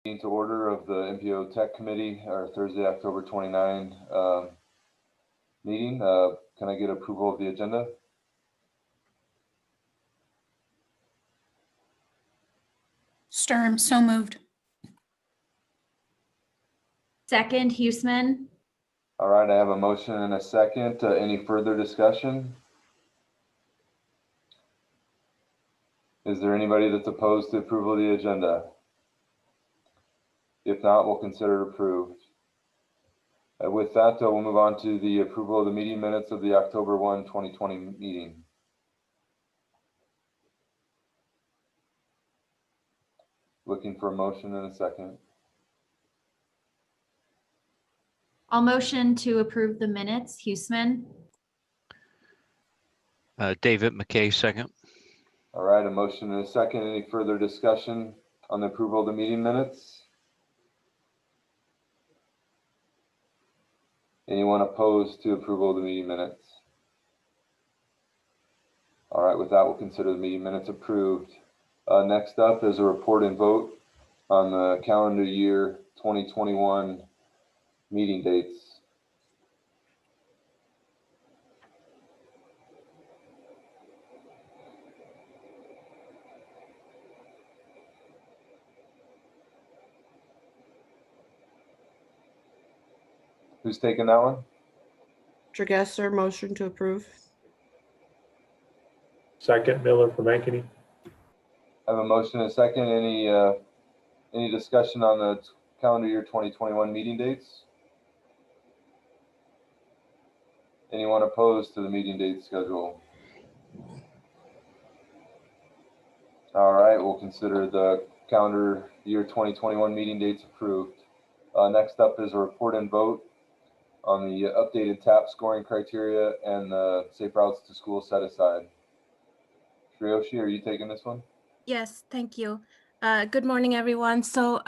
To order of the MPO Tech Committee, our Thursday, October 29 meeting. Can I get approval of the agenda? Sturm, so moved. Second, Huesman. All right, I have a motion and a second. Any further discussion? Is there anybody that's opposed to approval of the agenda? If not, we'll consider it approved. With that, we'll move on to the approval of the meeting minutes of the October 1, 2020 meeting. Looking for a motion and a second. I'll motion to approve the minutes. Huesman. David McKay, second. All right, a motion and a second. Any further discussion on the approval of the meeting minutes? Anyone opposed to approval of the meeting minutes? All right, with that, we'll consider the meeting minutes approved. Next up is a report and vote on the calendar year 2021 meeting dates. Who's taking that one? Tregesser, motion to approve. Second, Miller from Ankeny. I have a motion and a second. Any discussion on the calendar year 2021 meeting dates? Anyone opposed to the meeting date schedule? All right, we'll consider the calendar year 2021 meeting dates approved. Next up is a report and vote on the updated TAP scoring criteria and the safe routes to school set aside. Ryoshi, are you taking this one? Yes, thank you. Good morning, everyone. So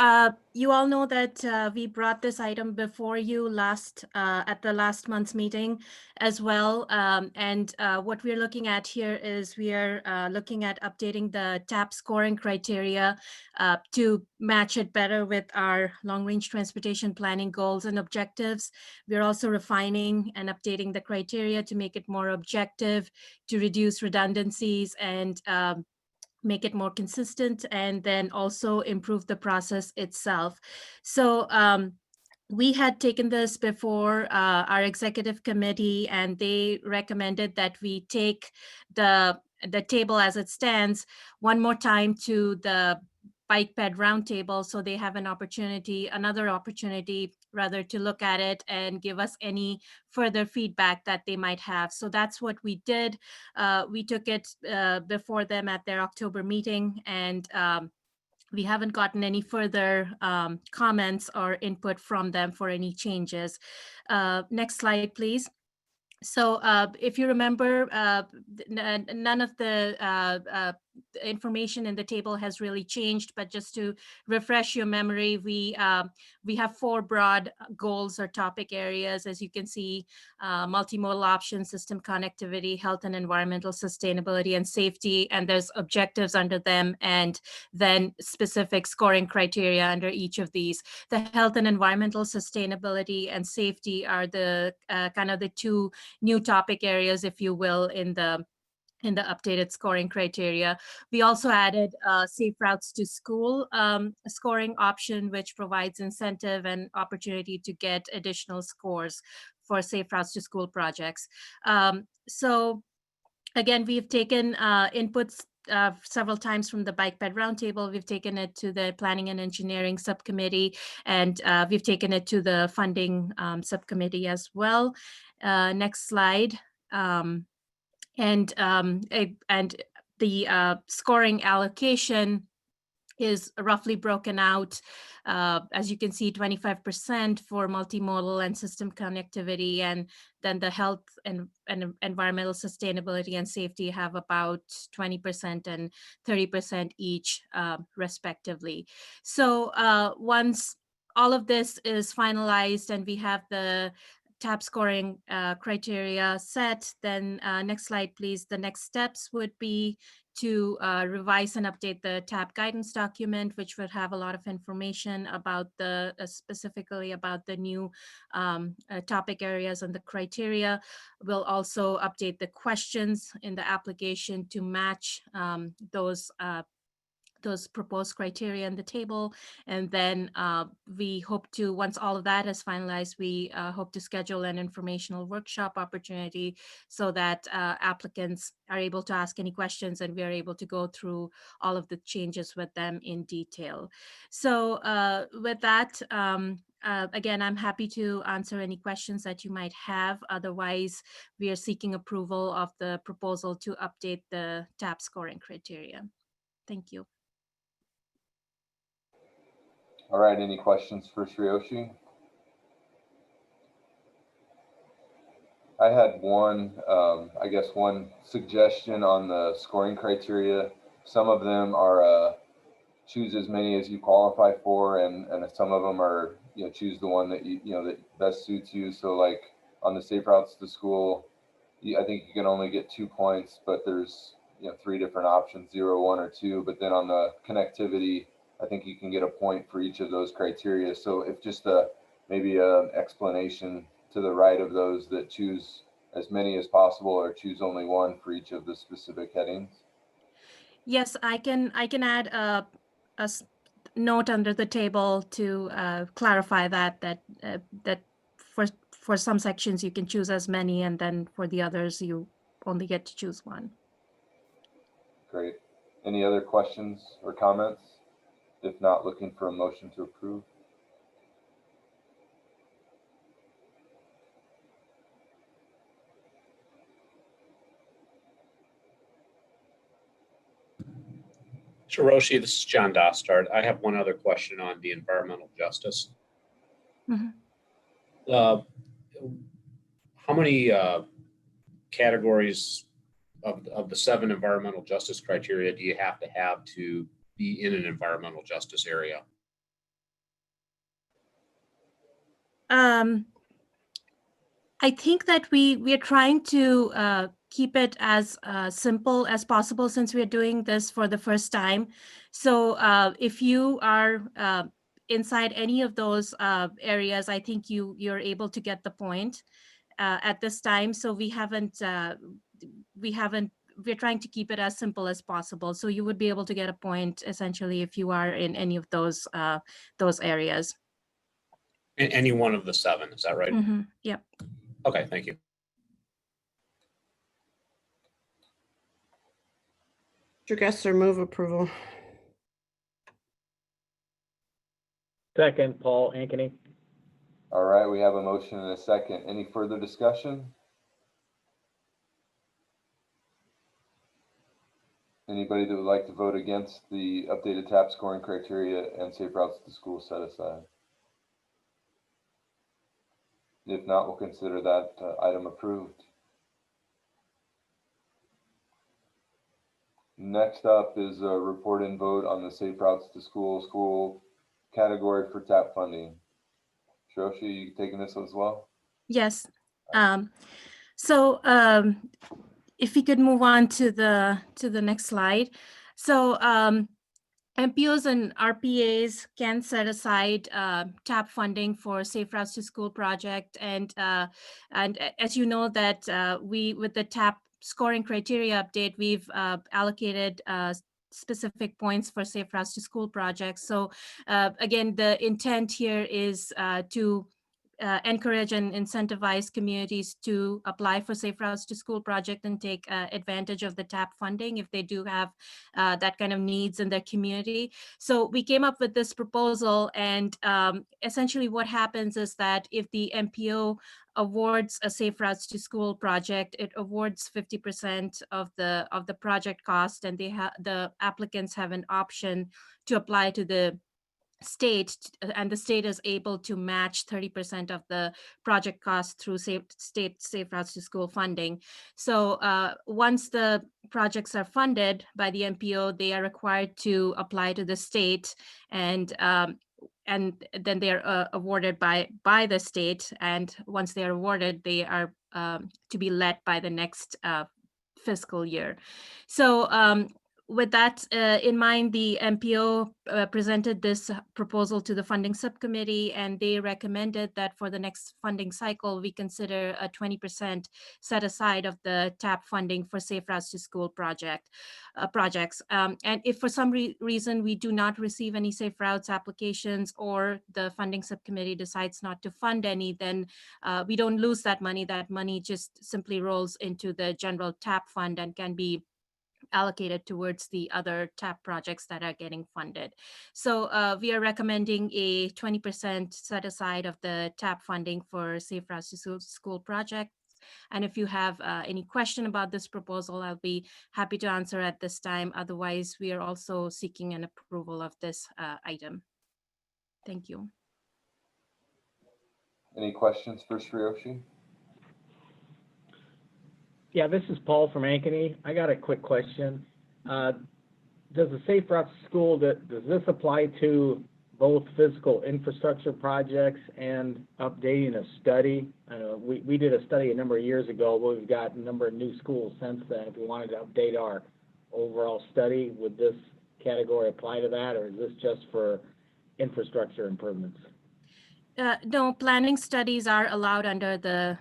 you all know that we brought this item before you at the last month's meeting as well. And what we're looking at here is we are looking at updating the TAP scoring criteria to match it better with our long-range transportation planning goals and objectives. We're also refining and updating the criteria to make it more objective, to reduce redundancies and make it more consistent, and then also improve the process itself. So we had taken this before our executive committee, and they recommended that we take the table as it stands one more time to the bike ped roundtable, so they have another opportunity rather to look at it and give us any further feedback that they might have. So that's what we did. We took it before them at their October meeting, and we haven't gotten any further comments or input from them for any changes. Next slide, please. So if you remember, none of the information in the table has really changed, but just to refresh your memory, we have 4 broad goals or topic areas, as you can see: multimodal options, system connectivity, health and environmental sustainability, and safety. And there's objectives under them, and then specific scoring criteria under each of these. The health and environmental sustainability and safety are the kind of the 2 new topic areas, if you will, in the updated scoring criteria. We also added safe routes to school scoring option, which provides incentive and opportunity to get additional scores for safe routes to school projects. So again, we've taken inputs several times from the bike ped roundtable. We've taken it to the planning and engineering subcommittee, and we've taken it to the funding subcommittee as well. Next slide. And the scoring allocation is roughly broken out. As you can see, 25% for multimodal and system connectivity, and then the health and environmental sustainability and safety have about 20% and 30% each, respectively. So once all of this is finalized and we have the TAP scoring criteria set, then next slide, please. The next steps would be to revise and update the TAP guidance document, which would have a lot of information about the specifically about the new topic areas and the criteria. We'll also update the questions in the application to match those proposed criteria in the table. And then we hope to, once all of that is finalized, we hope to schedule an informational workshop opportunity so that applicants are able to ask any questions and we are able to go through all of the changes with them in detail. So with that, again, I'm happy to answer any questions that you might have. Otherwise, we are seeking approval of the proposal to update the TAP scoring criteria. Thank you. All right, any questions for Shreyoshi? I had one, I guess one suggestion on the scoring criteria. Some of them are choose as many as you qualify for, and some of them are, you know, choose the one that that best suits you. So like on the safe routes to school, I think you can only get 2 points, but there's 3 different options, 0, 1, or 2. But then on the connectivity, I think you can get a point for each of those criteria. So if just maybe an explanation to the right of those that choose as many as possible or choose only one for each of the specific headings. Yes, I can add a note under the table to clarify that for some sections you can choose as many, and then for the others you only get to choose one. Great. Any other questions or comments? If not, looking for a motion to approve. Shiroshi, this is John Dostard. I have one other question on the environmental justice. Mhm. How many categories of the 7 environmental justice criteria do you have to be in an environmental justice area? I think that we are trying to keep it as simple as possible since we are doing this for the first time. So if you are inside any of those areas, I think you're able to get the point at this time. So we're trying to keep it as simple as possible. So you would be able to get a point essentially if you are in any of those areas. Any one of the 7, is that right? Mm-hmm. Yep. Okay, thank you. Dragesser, move approval. Second, Paul Ankeny. All right, we have a motion and a second. Any further discussion? Anybody that would like to vote against the updated TAP scoring criteria and safe routes to school set aside? If not, we'll consider that item approved. Next up is a report and vote on the safe routes to school category for TAP funding. Shreyoshi, you taking this as well? Yes. So if we could move on to the next slide. So MPOs and RPAs can set aside TAP funding for Safe Routes to School project, and as you know that with the TAP scoring criteria update, we've allocated specific points for Safe Routes to School projects. So again, the intent here is to encourage and incentivize communities to apply for Safe Routes to School project and take advantage of the TAP funding if they do have that kind of needs in their community. So we came up with this proposal, and essentially what happens is that if the MPO awards a Safe Routes to School project, it awards 50% of the project cost, and the applicants have an option to apply to the state, and the state is able to match 30% of the project cost through state Safe Routes to School funding. So once the projects are funded by the MPO, they are required to apply to the state, and then they are awarded by the state. And once they are awarded, they are to be let by the next fiscal year. So with that in mind, the MPO presented this proposal to the funding subcommittee, and they recommended that for the next funding cycle, we consider a 20% set aside of the TAP funding for Safe Routes to School projects. And if for some reason we do not receive any Safe Routes applications, or the funding subcommittee decides not to fund any, then we don't lose that money. That money just simply rolls into the general TAP fund and can be allocated towards the other TAP projects that are getting funded. So we are recommending a 20% set aside of the TAP funding for Safe Routes to School projects. And if you have any question about this proposal, I'll be happy to answer at this time. Otherwise, we are also seeking an approval of this item. Thank you. Any questions for Sriyoshi? Yeah, this is Paul from Ankeny. I got a quick question. Does the Safe Routes to School, does this apply to both physical infrastructure projects and updating a study? We did a study a number of years ago, but we've got a number of new schools since then. If we wanted to update our overall study, would this category apply to that, or is this just for infrastructure improvements? No, planning studies are allowed under the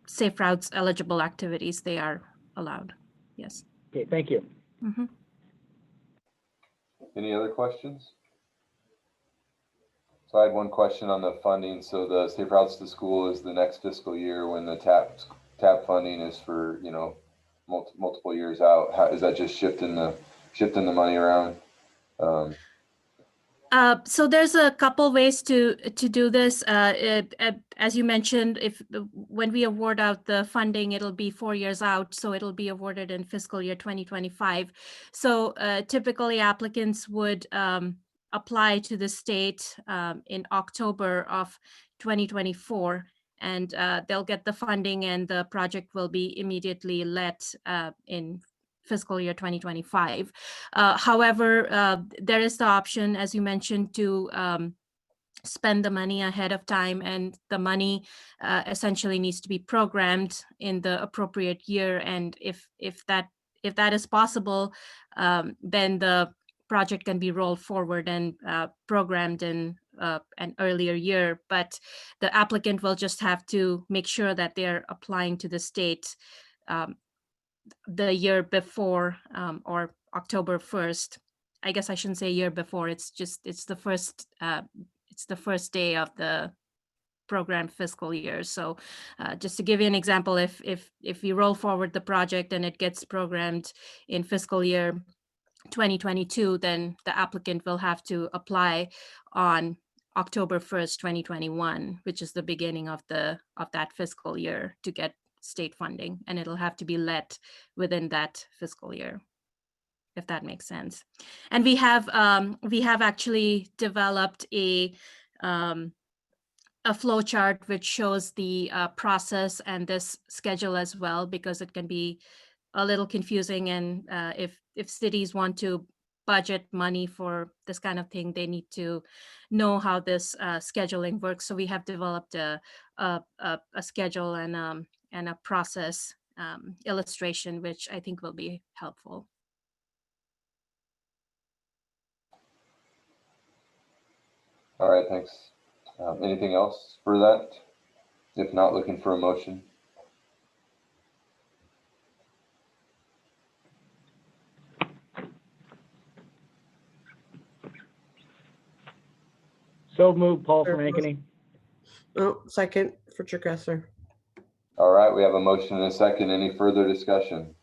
Safe Routes eligible activities. They are allowed. Yes. Okay, thank you. Mhm. Any other questions? So I had one question on the funding. So the Safe Routes to School is the next fiscal year, when the TAP funding is for, you know, multiple years out. How is that just shifting the money around? So there's a couple ways to do this. As you mentioned, when we award out the funding, it'll be 4 years out, so it'll be awarded in fiscal year 2025. So typically applicants would apply to the state in October of 2024, and they'll get the funding, and the project will be immediately let in fiscal year 2025. However, there is the option, as you mentioned, to spend the money ahead of time, and the money essentially needs to be programmed in the appropriate year. And if that is possible, then the project can be rolled forward and programmed in an earlier year. But the applicant will just have to make sure that they're applying to the state the year before, or October 1st. I guess I shouldn't say year before. It's the first day of the program fiscal year. So just to give you an example, if you roll forward the project and it gets programmed in fiscal year 2022, then the applicant will have to apply on October 1st, 2021, which is the beginning of that fiscal year, to get state funding, and it'll have to be let within that fiscal year, if that makes sense. And we have actually developed a flow chart which shows the process and this schedule as well, because it can be a little confusing, and if cities want to budget money for this kind of thing, they need to know how this scheduling works. So we have developed a schedule and a process illustration, which I think will be helpful. All right, thanks. Anything else for that? If not, looking for a motion. So moved, Paul from Ankeny. Oh, second for Trigger. All right, we have a motion and a second. Any further discussion?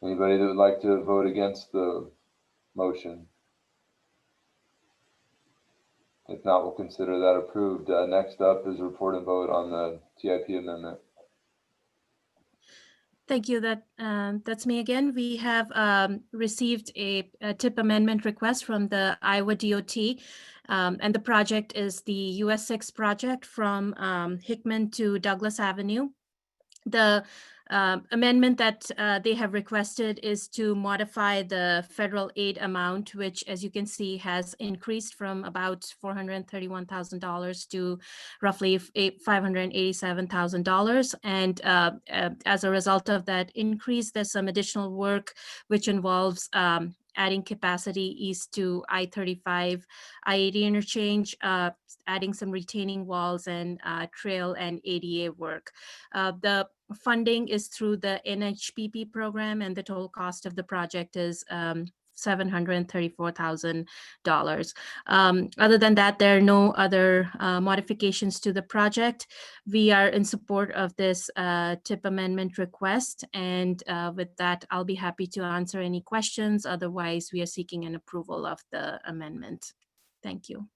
Anybody that would like to vote against the motion? If not, we'll consider that approved. Next up is report and vote on the TIP amendment. Thank you. That's me again. We have received a TIP amendment request from the Iowa DOT, and the project is the US 6 project from Hickman to Douglas Avenue. The amendment that they have requested is to modify the federal aid amount, which, as you can see, has increased from about $431,000 to roughly $587,000. And as a result of that increase, there's some additional work which involves adding capacity east to I-35, I-80 interchange, adding some retaining walls and trail and ADA work. The funding is through the NHPP program, and the total cost of the project is $734,000. Other than that, there are no other modifications to the project. We are in support of this TIP amendment request, and with that, I'll be happy to answer any questions. Otherwise, we are seeking an approval of the amendment. Thank you.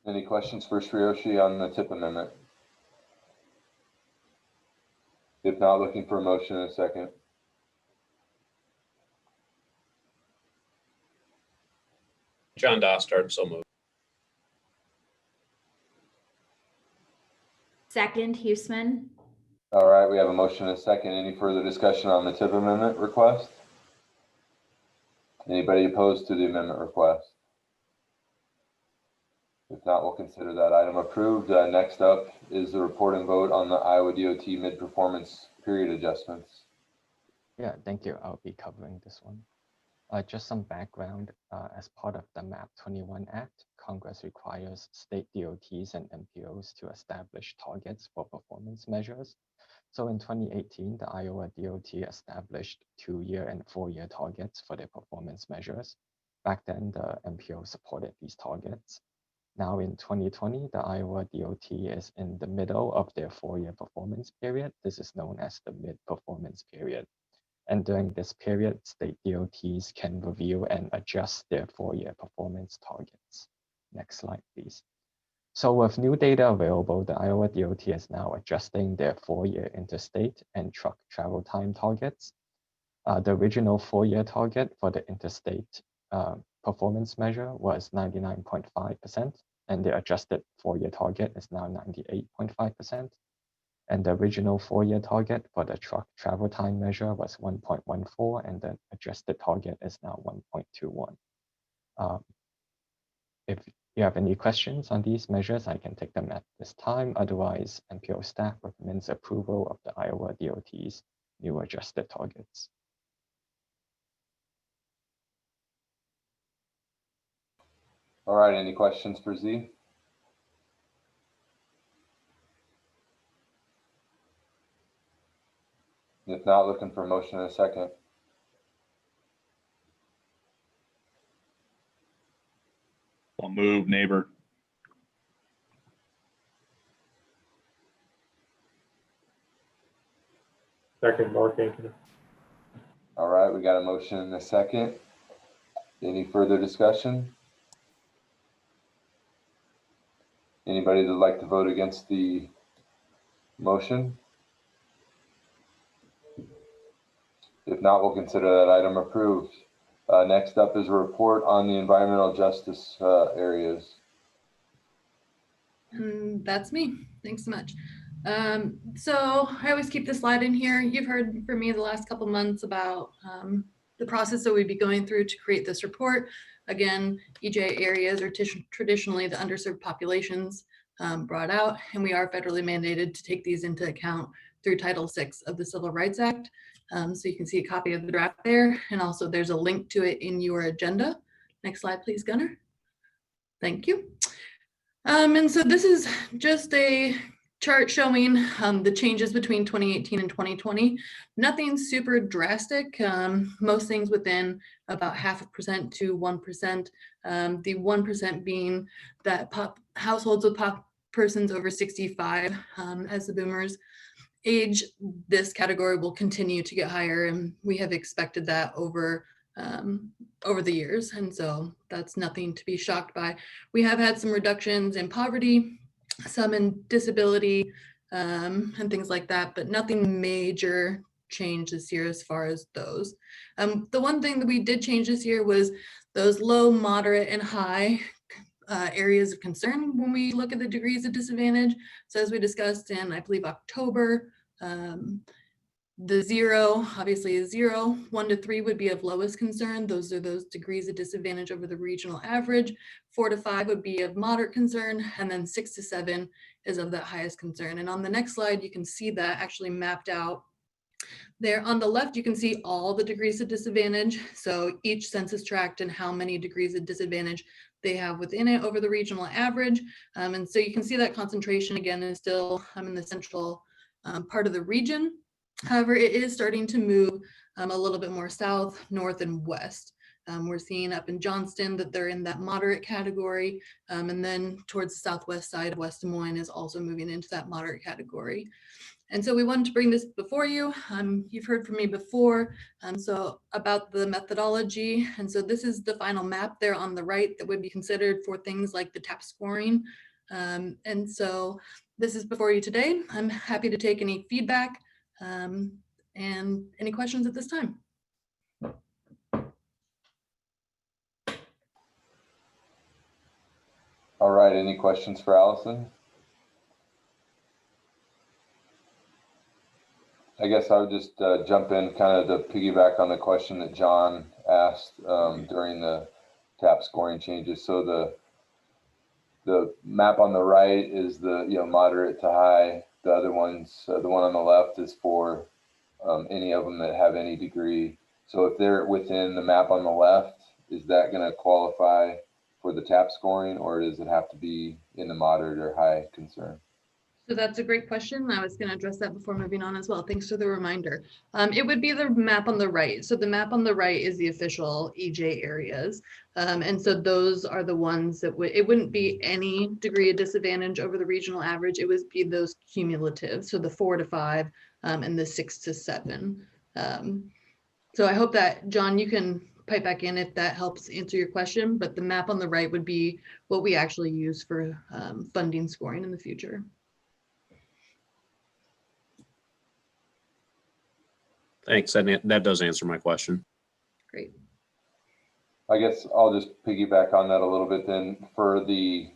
Any questions for Sriyoshi on the TIP amendment? If not, looking for a motion in a second. John Dostart, so moved. Second, Huesman. All right, we have a motion and a second. Any further discussion on the TIP amendment request? Anybody opposed to the amendment request? If not, we'll consider that item approved. Next up is the report and vote on the Iowa DOT mid-performance period adjustments. Yeah, thank you. I'll be covering this one. Just some background. As part of the MAP 21 Act, Congress requires state DOTs and MPOs to establish targets for performance measures. So in 2018, the Iowa DOT established 2-year and 4-year targets for their performance measures. Back then, the MPO supported these targets. Now in 2020, the Iowa DOT is in the middle of their 4-year performance period. This is known as the mid-performance period. And during this period, state DOTs can review and adjust their 4-year performance targets. Next slide, please. So with new data available, the Iowa DOT is now adjusting their 4-year interstate and truck travel time targets. The original 4-year target for the interstate performance measure was 99.5%, and the adjusted 4-year target is now 98.5%. And the original 4-year target for the truck travel time measure was 1.14, and the adjusted target is now 1.21. If you have any questions on these measures, I can take them at this time. Otherwise, MPO staff recommends approval of the Iowa DOT's new adjusted targets. All right, any questions for Z? If not, looking for a motion in a second. I'll move, neighbor. Second, Mark Ankeny. All right, we got a motion in a second. Any further discussion? Anybody that'd like to vote against the motion? If not, we'll consider that item approved. Next up is a report on the environmental justice areas. That's me. Thanks so much. So I always keep this slide in here. You've heard from me the last couple months about the process that we'd be going through to create this report. Again, EJ areas are traditionally the underserved populations brought out, and we are federally mandated to take these into account through Title VI of the Civil Rights Act. So you can see a copy of the draft there, and also there's a link to it in your agenda. Next slide, please, Gunnar. Thank you. And so this is just a chart showing the changes between 2018 and 2020. Nothing super drastic. Most things within about 0.5% to 1%. The 1% being that households with persons over 65 as the boomers age, this category will continue to get higher, and we have expected that over the years, and so that's nothing to be shocked by. We have had some reductions in poverty, some in disability, and things like that, but nothing major changed this year as far as those. The one thing that we did change this year was those low, moderate, and high areas of concern when we look at the degrees of disadvantage. So as we discussed in, I believe, October, the 0 obviously is 0. 1 to 3 would be of lowest concern. Those are those degrees of disadvantage over the regional average. 4 to 5 would be of moderate concern, and then 6 to 7 is of the highest concern. And on the next slide, you can see that actually mapped out. There on the left, you can see all the degrees of disadvantage. So each census tract and how many degrees of disadvantage they have within it over the regional average. And so you can see that concentration again is still in the central part of the region. However, it is starting to move a little bit more south, north, and west. We're seeing up in Johnston that they're in that moderate category. And then towards the southwest side of West Des Moines is also moving into that moderate category. And so we wanted to bring this before you. You've heard from me before, so about the methodology. And so this is the final map there on the right that would be considered for things like the TAP scoring. And so this is before you today. I'm happy to take any feedback and any questions at this time. All right, any questions for Allison? I guess I would just jump in kind of to piggyback on the question that John asked during the TAP scoring changes. So the map on the right is the moderate to high. The other ones, the one on the left is for any of them that have any degree. So if they're within the map on the left, is that going to qualify for the TAP scoring, or does it have to be in the moderate or high concern? So that's a great question. I was going to address that before moving on as well. Thanks for the reminder. It would be the map on the right. So the map on the right is the official EJ areas. And so those are the ones that it wouldn't be any degree of disadvantage over the regional average. It would be those cumulative. So the 4 to 5 and the 6 to 7. So I hope that, John, you can pipe back in if that helps answer your question, but the map on the right would be what we actually use for funding scoring in the future. Thanks. That does answer my question. Great. I guess I'll just piggyback on that a little bit then. For the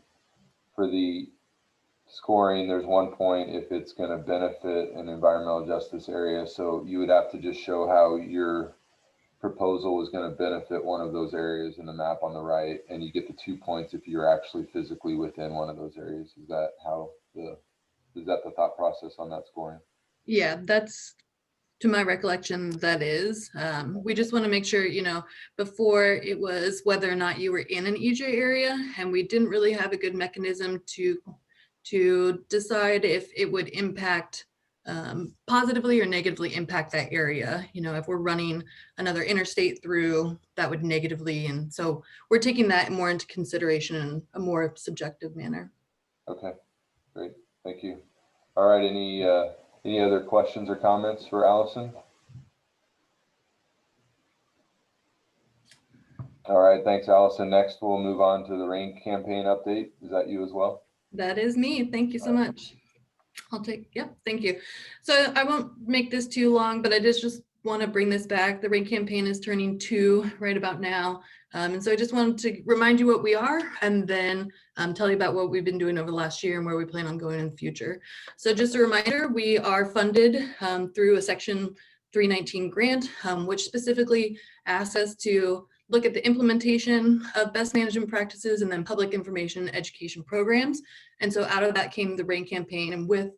scoring, there's 1 point if it's going to benefit an environmental justice area. So you would have to just show how your proposal is going to benefit one of those areas in the map on the right, and you get the 2 points if you're actually physically within one of those areas. Is that the thought process on that scoring? Yeah, that's, to my recollection, that is. We just want to make sure, before it was whether or not you were in an EJ area, and we didn't really have a good mechanism to decide if it would impact positively or negatively impact that area. If we're running another interstate through, that would negatively. And so we're taking that more into consideration in a more subjective manner. Okay, great. Thank you. All right, any other questions or comments for Allison? All right, thanks, Allison. Next, we'll move on to the rain campaign update. Is that you as well? That is me. Thank you so much. Yep, thank you. So I won't make this too long, but I just want to bring this back. The rain campaign is turning 2 right about now. And so I just wanted to remind you what we are, and then tell you about what we've been doing over the last year and where we plan on going in the future. So just a reminder, we are funded through a Section 319 grant, which specifically asks us to look at the implementation of best management practices and then public information education programs. And so out of that came the rain campaign, and with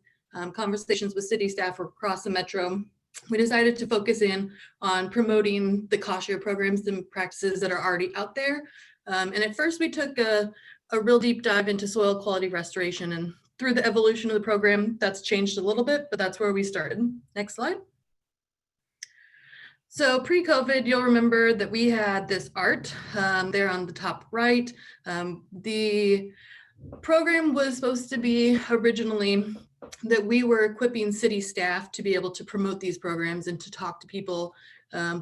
conversations with city staff across the metro, we decided to focus in on promoting the cost share programs and practices that are already out there. And at first we took a real deep dive into soil quality restoration, and through the evolution of the program, that's changed a little bit, but that's where we started. Next slide. So pre-COVID, you'll remember that we had this art there on the top right. The program was supposed to be originally that we were equipping city staff to be able to promote these programs and to talk to people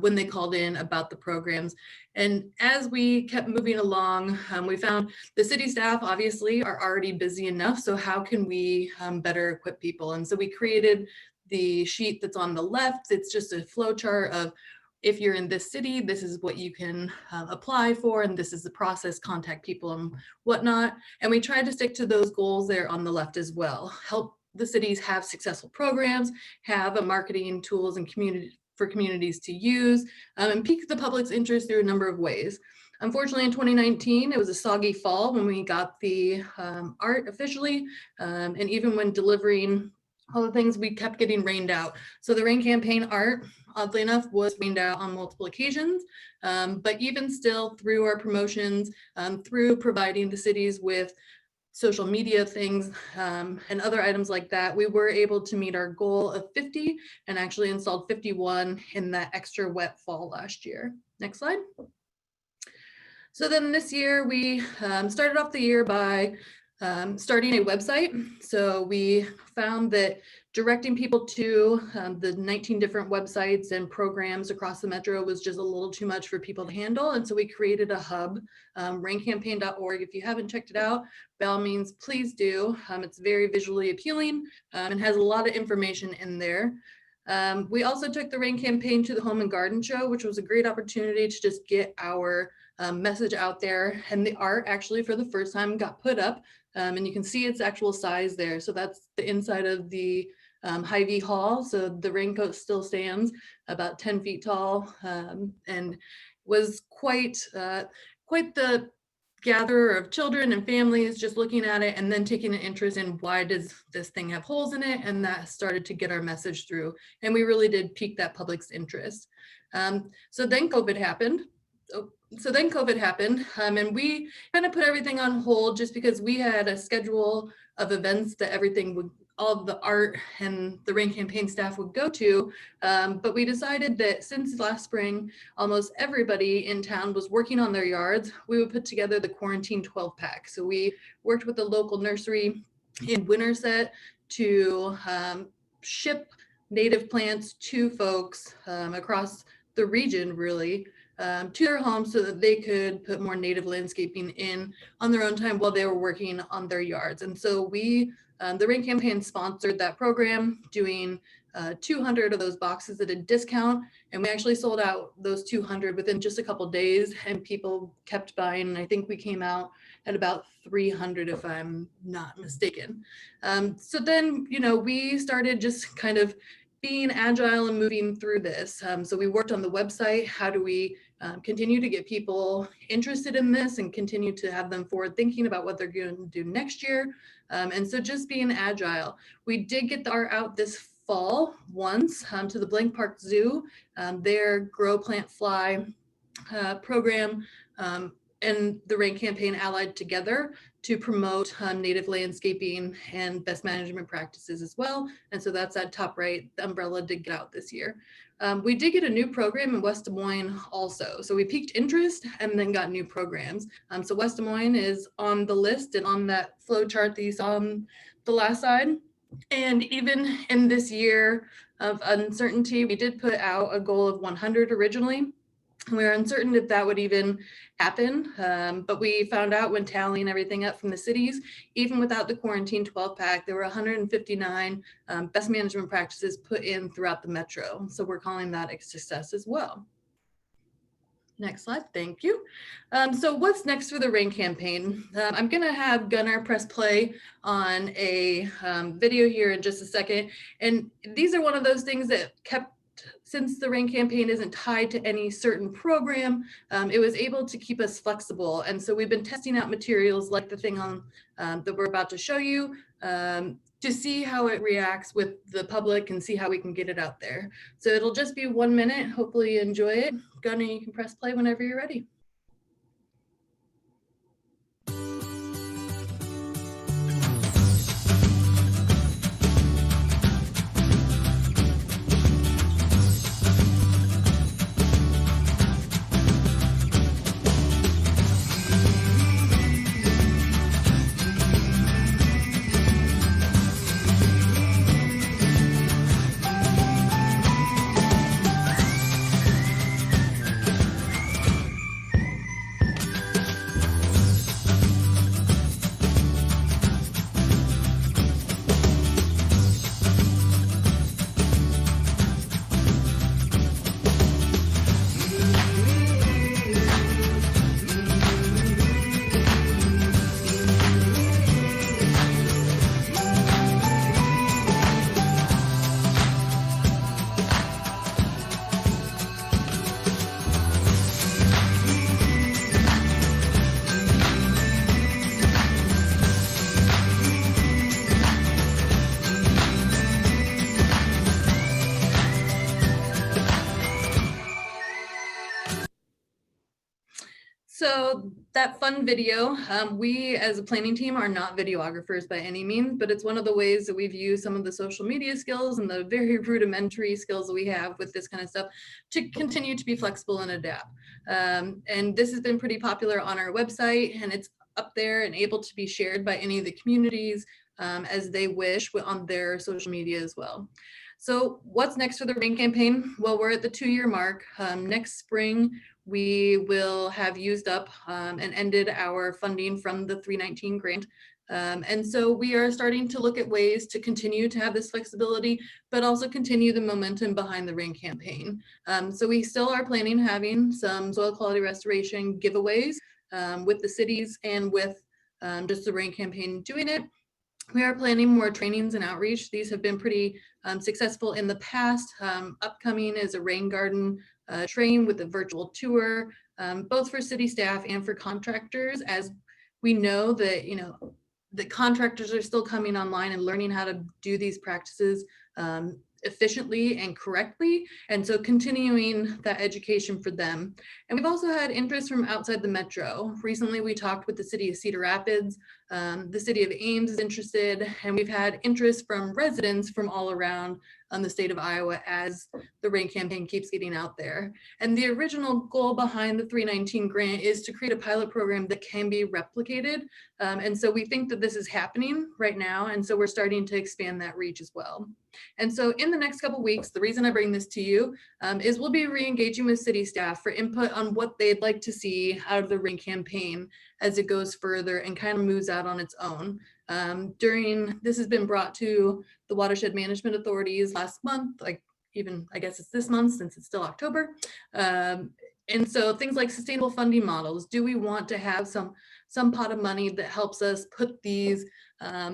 when they called in about the programs. And as we kept moving along, we found the city staff obviously are already busy enough. So how can we better equip people? And so we created the sheet that's on the left. It's just a flow chart of if you're in this city, this is what you can apply for, and this is the process, contact people and whatnot. And we tried to stick to those goals there on the left as well. Help the cities have successful programs, have a marketing tools and communities to use, and pique the public's interest through a number of ways. Unfortunately, in 2019, it was a soggy fall when we got the art officially, and even when delivering all the things, we kept getting rained out. So the rain campaign art, oddly enough, was rained out on multiple occasions, but even still, through our promotions, through providing the cities with social media things and other items like that, we were able to meet our goal of 50 and actually installed 51 in that extra wet fall last year. Next slide. So then this year we started off the year by starting a website. So we found that directing people to the 19 different websites and programs across the metro was just a little too much for people to handle. And so we created a hub, raincampaign.org. If you haven't checked it out, by all means, please do. It's very visually appealing and has a lot of information in there. We also took the rain campaign to the Home and Garden Show, which was a great opportunity to just get our message out there. And the art actually for the first time got put up, and you can see its actual size there. So that's the inside of the Hy-Vee Hall. So the raincoat still stands about 10 feet tall, and was quite the gatherer of children and families just looking at it and then taking an interest in why does this thing have holes in it, and that started to get our message through, and we really did pique that public's interest. So then COVID happened. And we kind of put everything on hold just because we had a schedule of events that everything would, all of the art and the rain campaign staff would go to. But we decided that since last spring, almost everybody in town was working on their yards, we would put together the quarantine 12 pack. So we worked with the local nursery in Winterset to ship native plants to folks across the region, really, to their homes so that they could put more native landscaping in on their own time while they were working on their yards. And so we, the rain campaign sponsored that program, doing 200 of those boxes at a discount. And we actually sold out those 200 within just a couple days, and people kept buying. And I think we came out at about 300, if I'm not mistaken. So then, you know, we started just kind of being agile and moving through this. So we worked on the website. How do we continue to get people interested in this and continue to have them forward thinking about what they're going to do next year? And so just being agile. We did get the art out this fall once to the Blank Park Zoo, their Grow Plant Fly program and the rain campaign allied together to promote native landscaping and best management practices as well. And so that's at top right. The umbrella did get out this year. We did get a new program in West Des Moines also. So we piqued interest and then got new programs. So West Des Moines is on the list and on that flow chart that you saw on the last slide. And even in this year of uncertainty, we did put out a goal of 100 originally. We were uncertain if that would even happen, but we found out when tallying everything up from the cities, even without the quarantine 12 pack, there were 159 best management practices put in throughout the metro. So we're calling that a success as well. Next slide, thank you. So what's next for the rain campaign? I'm gonna have Gunnar press play on a video here in just a second. And these are one of those things that kept, since the rain campaign isn't tied to any certain program, it was able to keep us flexible. And so we've been testing out materials like the thing on that we're about to show you to see how it reacts with the public and see how we can get it out there. So it'll just be 1 minute. Hopefully you enjoy it. Gunnar, you can press play whenever you're ready. So that fun video, we as a planning team are not videographers by any means, but it's one of the ways that we've used some of the social media skills and the very rudimentary skills that we have with this kind of stuff to continue to be flexible and adapt. And this has been pretty popular on our website, and it's up there and able to be shared by any of the communities as they wish on their social media as well. So what's next for the rain campaign? Well, we're at the 2-year mark. Next spring, we will have used up and ended our funding from the 319 grant. And so we are starting to look at ways to continue to have this flexibility, but also continue the momentum behind the rain campaign. So we still are planning having some soil quality restoration giveaways with the cities and with just the rain campaign doing it. We are planning more trainings and outreach. These have been pretty successful in the past. Upcoming is a rain garden train with a virtual tour, both for city staff and for contractors, as we know that, the contractors are still coming online and learning how to do these practices efficiently and correctly. And so continuing that education for them. And we've also had interest from outside the metro. Recently, we talked with the city of Cedar Rapids. The city of Ames is interested, and we've had interest from residents from all around the state of Iowa as the rain campaign keeps getting out there. And the original goal behind the 319 grant is to create a pilot program that can be replicated. And so we think that this is happening right now. And so we're starting to expand that reach as well. And so in the next couple of weeks, the reason I bring this to you is we'll be re-engaging with city staff for input on what they'd like to see out of the rain campaign as it goes further and kind of moves out on its own. This has been brought to the watershed management authorities last month, I guess it's this month since it's still October. And so things like sustainable funding models, do we want to have some pot of money that helps us put these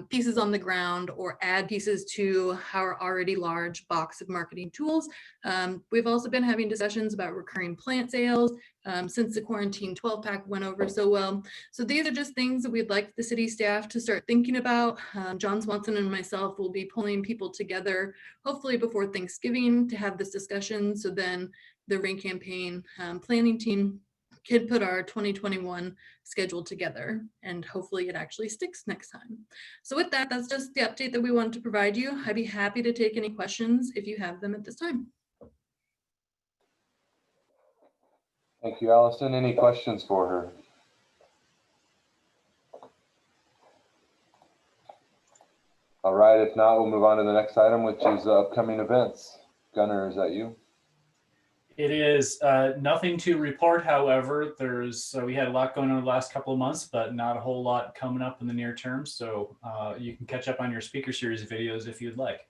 pieces on the ground or add pieces to our already large box of marketing tools? We've also been having discussions about recurring plant sales since the quarantine 12-pack went over so well. So these are just things that we'd like the city staff to start thinking about. John Swanson and myself will be pulling people together, hopefully before Thanksgiving, to have this discussion. So then the rain campaign planning team could put our 2021 schedule together, and hopefully it actually sticks next time. So with that, that's just the update that we wanted to provide you. I'd be happy to take any questions if you have them at this time. Thank you, Allison. Any questions for her? All right, if not, we'll move on to the next item, which is upcoming events. Gunnar, is that you? It is nothing to report. However, we had a lot going on the last couple of months, but not a whole lot coming up in the near term. So you can catch up on your speaker series videos if you'd like.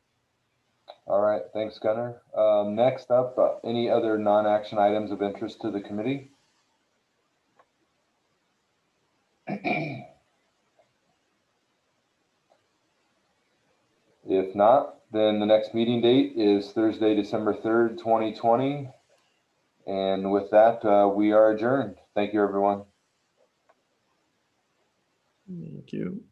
All right, thanks, Gunnar. Next up, any other non-action items of interest to the committee? If not, then the next meeting date is Thursday, December 3rd, 2020. And with that, we are adjourned. Thank you, everyone. Thank you.